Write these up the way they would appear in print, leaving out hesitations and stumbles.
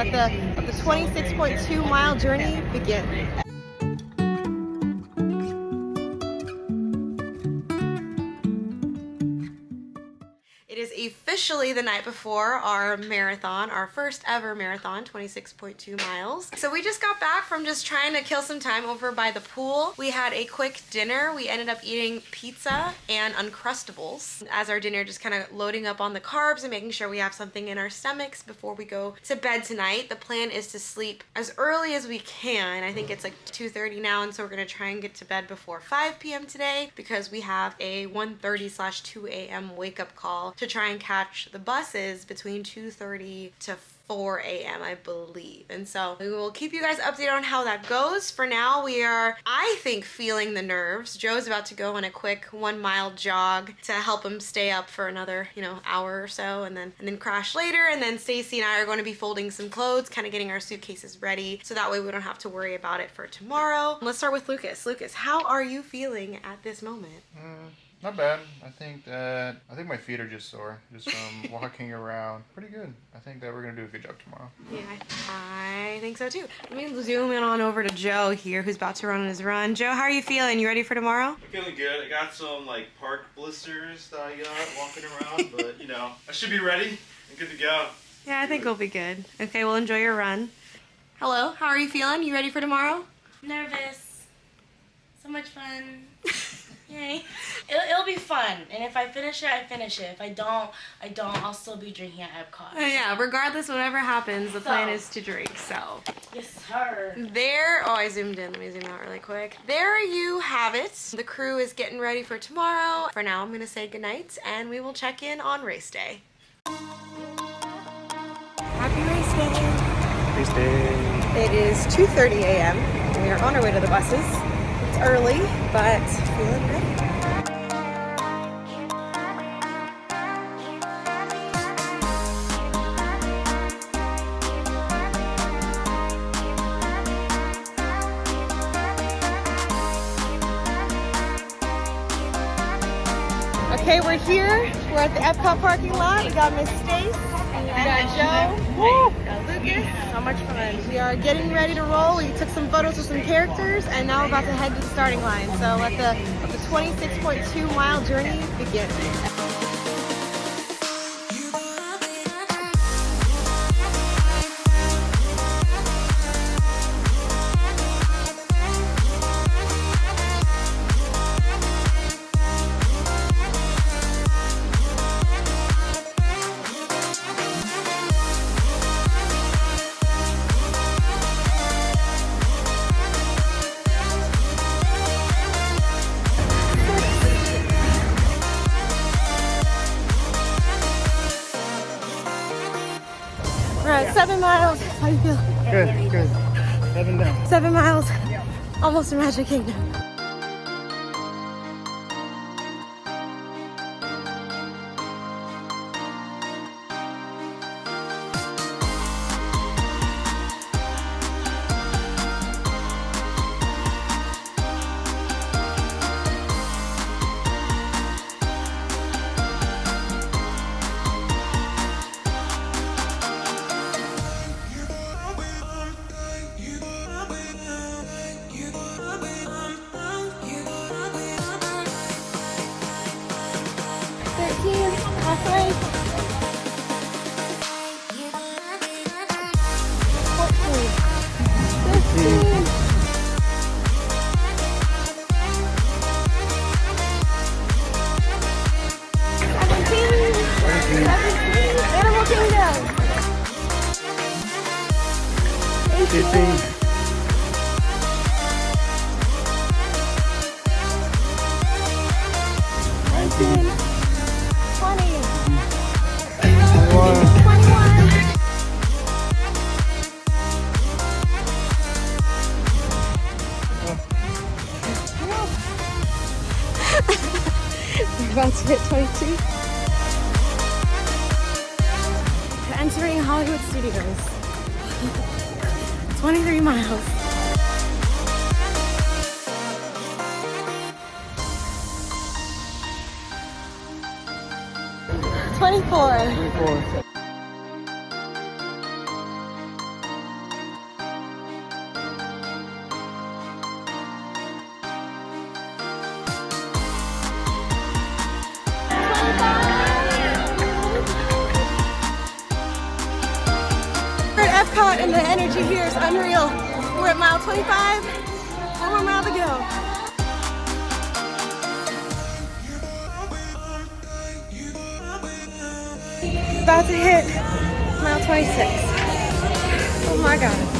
let the 26.2 mile journey begin. It is officially the night before our marathon, our first ever marathon, 26.2 miles. So we just got back from just trying to kill some time over by the pool. We had a quick dinner. We ended up eating pizza and Uncrustables as our dinner, just kind of loading up on the carbs and making sure we have something in our stomachs before we go to bed tonight. The plan is to sleep as early as we can. I think it's like 2:30 now, and so we're gonna try and get to bed before 5 p.m. today because we have a 1:30/2 a.m. wake up call to try and catch the buses between 2:30 to 4 a.m. I believe. And so we will keep you guys updated on how that goes. For now, we are, I think, feeling the nerves. Joe's about to go on a quick 1 mile jog to help him stay up for another, hour or so, and then crash later. And then Stacy and I are going to be folding some clothes, kind of getting our suitcases ready, so that way we don't have to worry about it for tomorrow. Let's start with Lucas. Lucas, how are you feeling at this moment? Not bad. I think my feet are just sore, just from walking around. Pretty good. I think that we're gonna do a good job tomorrow. Yeah, I think so too. Let me zoom in on over to Joe here, who's about to run on his run. Joe, how are you feeling? You ready for tomorrow? I'm feeling good. I got some park blisters that I got walking around, but I should be ready and good to go. Yeah, I think we'll be good. Okay, well, enjoy your run. Hello, how are you feeling? You ready for tomorrow? Nervous. So much fun. Yay. It'll be fun, and if I finish it, I finish it. If I don't, I'll still be drinking at Epcot. Yeah, regardless, whatever happens, the plan is to drink, so. Yes, sir. I zoomed in. Let me zoom out really quick. There you have it. The crew is getting ready for tomorrow. For now, I'm going to say goodnight, and we will check in on race day. Happy race day. Race day. It is 2:30 a.m. We are on our way to the buses. It's early, but feeling ready. Okay, we're here. We're at the Epcot parking lot. We got Miss Stace, we got Joe, we got Lucas. So much fun. We are getting ready to roll. We took some photos with some characters, and now we're about to head to the starting line. So let the 26.2 mile journey begin. We're at 7 miles. How do you feel? Good. 7 down. 7 miles. Almost to Magic Kingdom. Halfway. 14. 15. 17. Animal Kingdom. 18. 19. 20. 21. We're about to hit 22. We're entering Hollywood Studios. 23 miles. 24. Epcot and the energy here is unreal. We're at mile 25, 1 more mile to go. About to hit mile 26. Oh my God.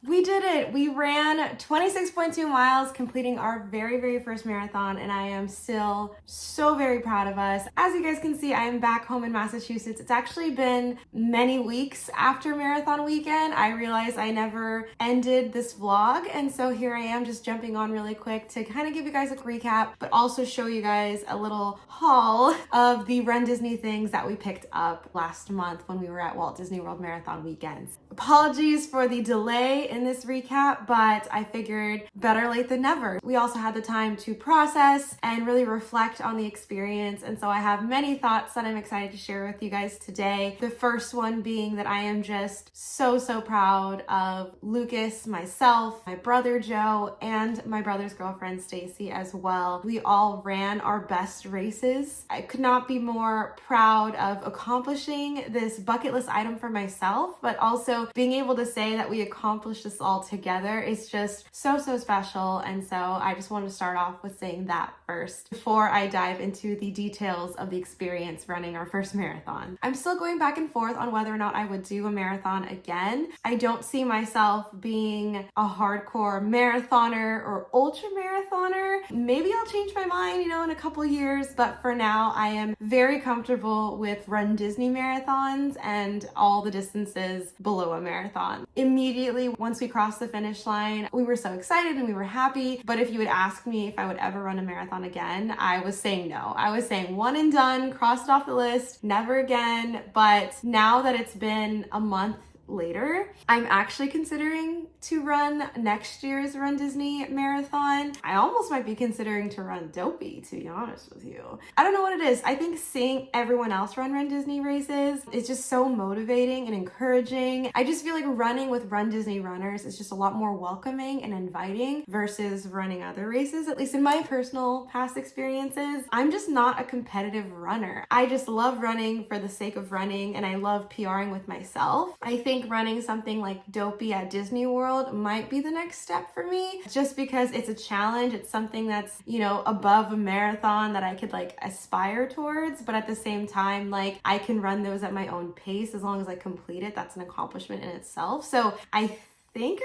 We did it. We ran 26.2 miles, completing our very first marathon, and I am still so very proud of us. As you guys can see, I am back home in Massachusetts. It's actually been many weeks after marathon weekend. I realized I never ended this vlog, and so here I am just jumping on really quick to kind of give you guys a recap, but also show you guys a little haul of the Run Disney things that we picked up last month when we were at Walt Disney World Marathon weekends. Apologies for the delay in this recap, but I figured better late than never. We also had the time to process and really reflect on the experience, and so I have many thoughts that I'm excited to share with you guys today. The first one being that I am just so proud of Lucas, myself, my brother Joe, and my brother's girlfriend Stacy as well. We all ran our best races. I could not be more proud of accomplishing this bucket list item for myself, but also being able to say that we accomplished this all together is just so special. And so I just want to start off with saying that first before I dive into the details of the experience running our first marathon. I'm still going back and forth on whether or not I would do a marathon again. I don't see myself being a hardcore marathoner or ultra marathoner. Maybe I'll change my mind, in a couple years, but for now I am very comfortable with Run Disney marathons and all the distances below a marathon. Immediately once we crossed the finish line, we were so excited and we were happy, but if you would ask me if I would ever run a marathon again, I was saying no. I was saying one and done, cross it off the list, never again. But now that it's been a month later, I'm actually considering to run next year's Run Disney Marathon. I almost might be considering to run Dopey, to be honest with you. I don't know what it is. I think seeing everyone else run Disney races is just so motivating and encouraging. I just feel like running with Run Disney runners is just a lot more welcoming and inviting versus running other races, at least in my personal past experiences. I'm just not a competitive runner. I just love running for the sake of running, and I love PRing with myself. I think running something like Dopey at Disney World might be the next step for me, just because it's a challenge. It's something that's, above a marathon that I could aspire towards, but at the same time, I can run those at my own pace as long as I complete it. That's an accomplishment in itself. So I think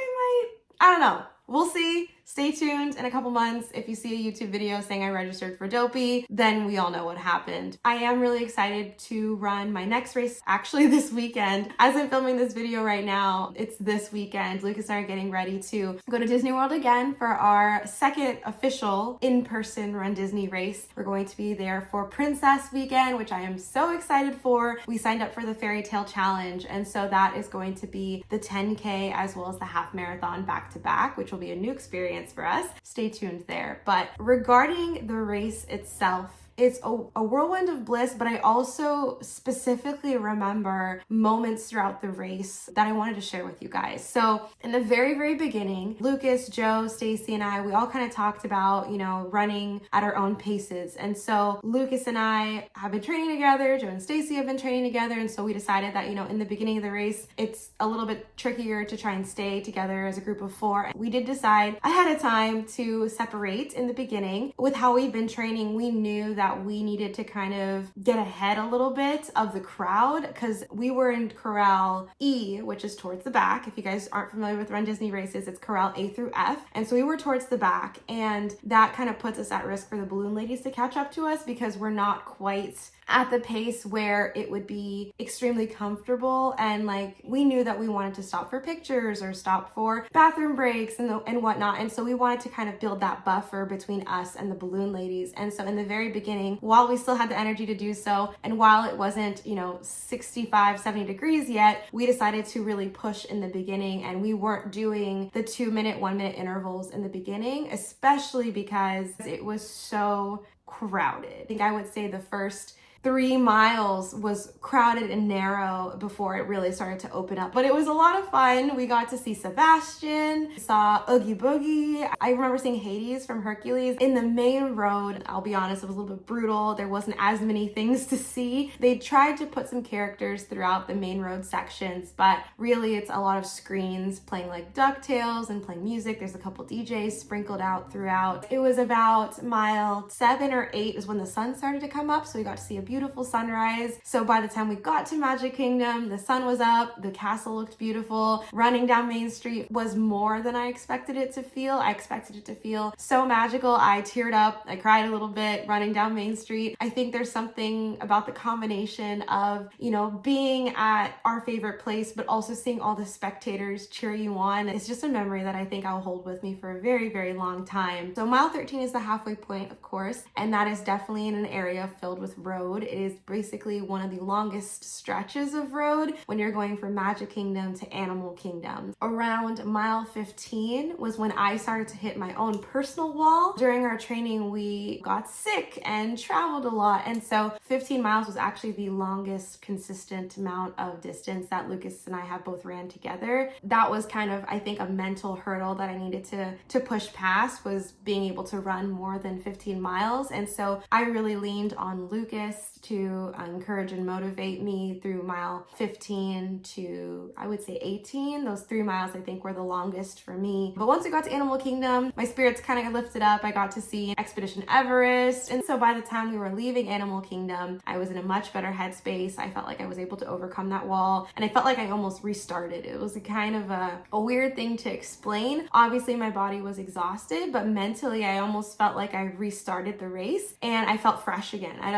I don't know. We'll see. Stay tuned in a couple months. If you see a YouTube video saying I registered for Dopey, then we all know what happened. I am really excited to run my next race actually this weekend. As I'm filming this video right now, it's this weekend. Lucas and I are getting ready to go to Disney World again for our second official in-person Run Disney race. We're going to be there for Princess Weekend, which I am so excited for. We signed up for the Fairy Tale Challenge, and so that is going to be the 10K as well as the half marathon back to back, which will be a new experience for us. Stay tuned there. But regarding the race itself, it's a whirlwind of bliss, but I also specifically remember moments throughout the race that I wanted to share with you guys. So in the very beginning, Lucas, Joe, Stacy, and I, we all kind of talked about, running at our own paces. And so Lucas and I have been training together, Joe and Stacy have been training together, and so we decided that, in the beginning of the race, it's a little bit trickier to try and stay together as a group of 4. We did decide ahead of time to separate in the beginning. With how we've been training, we knew that we needed to kind of get ahead a little bit of the crowd, because we were in Corral E, which is towards the back. If you guys aren't familiar with Run Disney races, it's Corral A through F. And so we were towards the back, and that kind of puts us at risk for the balloon ladies to catch up to us, because we're not quite at the pace where it would be extremely comfortable, and we knew that we wanted to stop for pictures or stop for bathroom breaks and whatnot, and so we wanted to kind of build that buffer between us and the balloon ladies. And so in the very beginning, beginning while we still had the energy to do so. And while it wasn't, 65, 70 degrees yet, we decided to really push in the beginning, and we weren't doing the 2-minute, 1-minute intervals in the beginning, especially because it was so crowded. I think I would say the first 3 miles was crowded and narrow before it really started to open up. But it was a lot of fun. We got to see Sebastian, saw Oogie Boogie. I remember seeing Hades from Hercules. In the main road, I'll be honest, it was a little bit brutal. There wasn't as many things to see. They tried to put some characters throughout the main road sections, but really it's a lot of screens playing like DuckTales and playing music. There's a couple DJs sprinkled out throughout. It was about mile 7 or 8 is when the sun started to come up, so we got to see a beautiful sunrise. So by the time we got to Magic Kingdom, the sun was up, the castle looked beautiful. Running down Main Street was more than I expected it to feel. I expected it to feel so magical. I teared up, I cried a little bit running down Main Street. I think there's something about the combination of, being at our favorite place, but also seeing all the spectators cheer you on. It's just a memory that I think I'll hold with me for a very, very long time. So mile 13 is the halfway point, of course, and that is definitely in an area filled with road. It is basically one of the longest stretches of road when you're going from Magic Kingdom to Animal Kingdom. Around mile 15 was when I started to hit my own personal wall. During our training, we got sick and traveled a lot, and so 15 miles was actually the longest consistent amount of distance that Lucas and I have both ran together. That was kind of, I think, a mental hurdle that I needed to push past, was being able to run more than 15 miles. And so I really leaned on Lucas to encourage and motivate me through mile 15 to, I would say, 18. Those 3 miles I think were the longest for me. But once we got to Animal Kingdom, my spirits kind of lifted up. I got to see Expedition Everest. And so by the time we were leaving Animal Kingdom, I was in a much better headspace. I felt like I was able to overcome that wall, and I felt like I almost restarted. It was a kind of a weird thing to explain. Obviously my body was exhausted, but mentally I almost felt like I restarted the race and I felt fresh again. I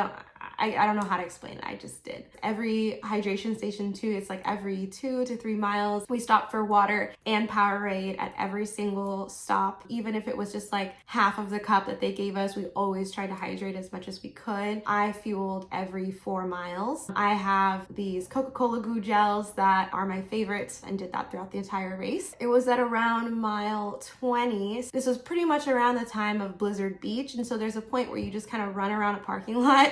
don't know how to explain it. I just did. Every hydration station too, it's like every 2 to 3 miles, we stopped for water and Powerade at every single stop. Even if it was just like half of the cup that they gave us, we always tried to hydrate as much as we could. I fueled every 4 miles. I have these Coca-Cola Goo gels that are my favorites and did that throughout the entire race. It was at around mile 20. This was pretty much around the time of Blizzard Beach, and so there's a point where you just kind of run around a parking lot.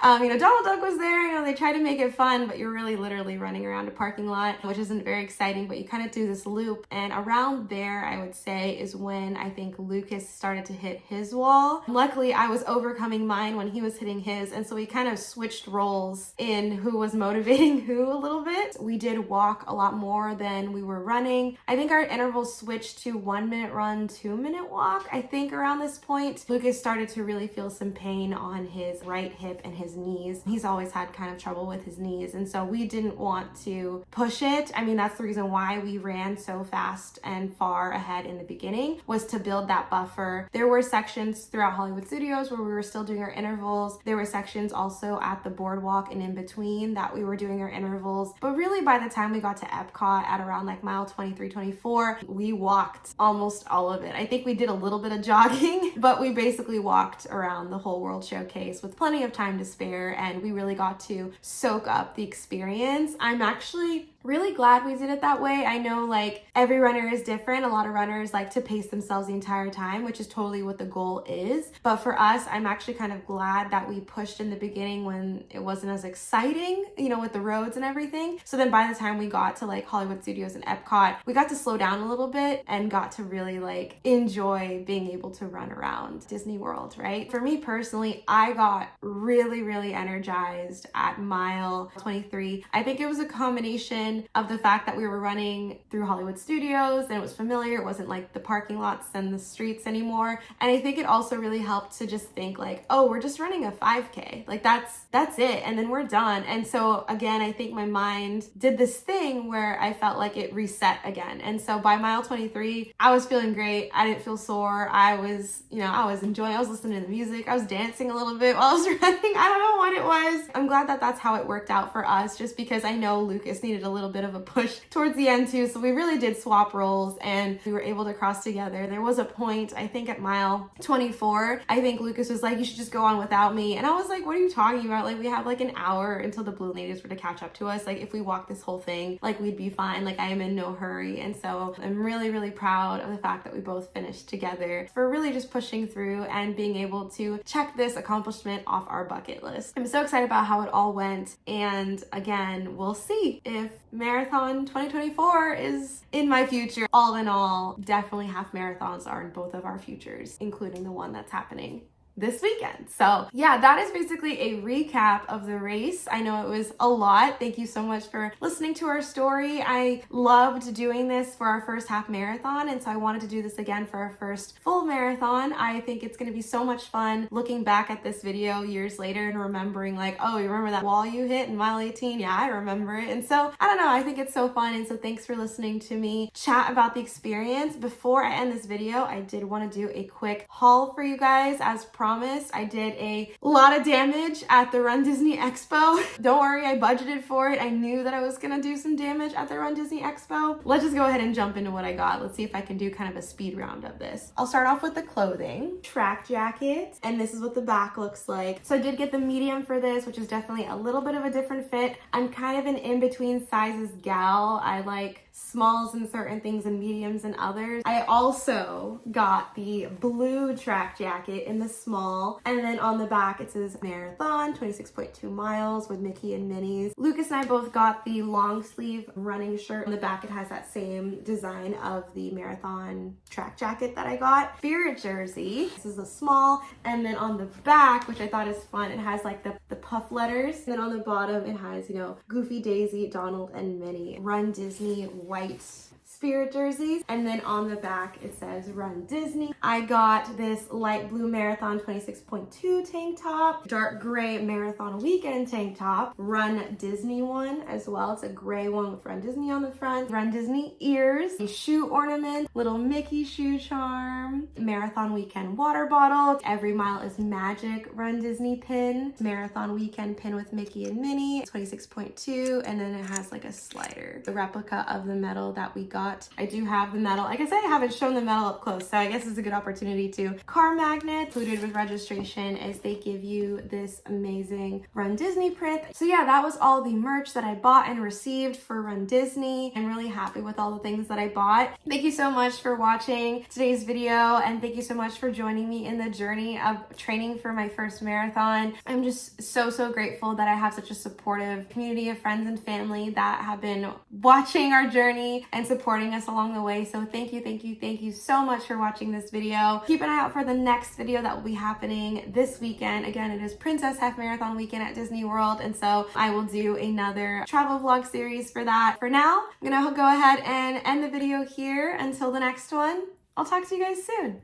Donald Duck was there, they tried to make it fun, but you're really literally running around a parking lot, which isn't very exciting, but you kind of do this loop. And around there, I would say, is when I think Lucas started to hit his wall. Luckily, I was overcoming mine when he was hitting his, and so we kind of switched roles in who was motivating who a little bit. We did walk a lot more than we were running. I think our intervals switched to 1-minute run, 2-minute walk. I think around this point, Lucas started to really feel some pain on his right hip and his knees. He's always had kind of trouble with his knees, and so we didn't want to push it. I mean, that's the reason why we ran so fast and far ahead in the beginning, was to build that buffer. There were sections throughout Hollywood Studios where we were still doing our intervals. There were sections also at the boardwalk and in between that we were doing our intervals. But really by the time we got to Epcot at around like mile 23, 24, we walked almost all of it. I think we did a little bit of jogging, but we basically walked around the whole World Showcase with plenty of time to spare, and we really got to soak up the experience. I'm actually really glad we did it that way. I know like every runner is different. A lot of runners like to pace themselves the entire time, which is totally what the goal is. But for us, I'm actually kind of glad that we pushed in the beginning when it wasn't as exciting, with the roads and everything. So then by the time we got to like Hollywood Studios and Epcot, we got to slow down a little bit and got to really like enjoy being able to run around Disney World, right? For me personally, I got really, really energized at mile 23. I think it was a combination of the fact that we were running through Hollywood Studios and it was familiar. It wasn't like the parking lots and the streets anymore. And I think it also really helped to just think like, oh, we're just running a 5K. Like that's it. And then we're done. And so again, I think my mind did this thing where I felt like it reset again. And so by mile 23, I was feeling great. I didn't feel sore. I was enjoying, I was listening to the music. I was dancing a little bit while I was running. I don't know what it was. I'm glad that that's how it worked out for us, just because I know Lucas needed a little little bit of a push towards the end too. So we really did swap roles and we were able to cross together. There was a point, I think at mile 24, I think Lucas was like, you should just go on without me. And I was like, what are you talking about? Like, we have like an hour until the Blue Natives were to catch up to us. Like, if we walk this whole thing, like, we'd be fine. Like, I am in no hurry. And so I'm really, really proud of the fact that we both finished together for really just pushing through and being able to check this accomplishment off our bucket list. I'm so excited about how it all went. And again, we'll see if Marathon 2024 is in my future. All in all, definitely half marathons are in both of our futures, including the one that's happening this weekend. So yeah, that is basically a recap of the race. I know it was a lot. Thank you so much for listening to our story. I loved doing this for our first half marathon, and so I wanted to do this again for our first full marathon. I think it's going to be so much fun looking back at this video years later and remembering like, oh, you remember that wall you hit in mile 18? Yeah, I remember it. And so I don't know, I think it's so fun. And so thanks for listening to me chat about the experience. Before I end this video, I did want to do a quick haul for you guys. As promised, I did a lot of damage at the RunDisney Expo. Don't worry, I budgeted for it. I knew that I was gonna do some damage at the RunDisney Expo. Let's just go ahead and jump into what I got. Let's see if I can do kind of a speed round of this. I'll start off with the clothing. Track jacket, and this is what the back looks like. So I did get the medium for this, which is definitely a little bit of a different fit. I'm kind of an in-between sizes gal. I like smalls in certain things and mediums in others. I also got the blue track jacket in the small, and then on the back it says Marathon 26.2 miles with Mickey and Minnie's. Lucas and I both got the long sleeve running shirt. On the back it has that same design of the Marathon track jacket that I got. Spirit jersey, this is a small, and then on the back, which I thought is fun, it has like the puff letters, and then on the bottom it has, you know, Goofy, Daisy, Donald, and Minnie. RunDisney white Spirit jerseys, and then on the back it says Run Disney. I got this light blue Marathon 26.2 tank top, dark gray Marathon Weekend tank top, Run Disney one as well. It's a gray one with Run Disney on the front, Run Disney ears, a shoe ornament, little Mickey shoe charm, Marathon Weekend water bottle, Every Mile is Magic Run Disney pin, Marathon Weekend pin with Mickey and Minnie, 26.2, and then it has like a slider, the replica of the medal that we got. I do have the medal. Like I said, I haven't shown the medal up close, so I guess it's a good opportunity to. Car magnet included with registration as they give you this amazing Run Disney print. So yeah, that was all the merch that I bought and received for Run Disney. I'm really happy with all the things that I bought. Thank you so much for watching today's video, and thank you so much for joining me in the journey of training for my first marathon. I'm just so grateful that I have such a supportive community of friends and family that have been watching our journey and supporting us along the way. So thank you so much for watching this video. Keep an eye out for the next video that will be happening this weekend. Again, it is Princess Half Marathon weekend at Disney World, and so I will do another travel vlog series for that. For now, I'm gonna go ahead and end the video here. Until the next one, I'll talk to you guys soon.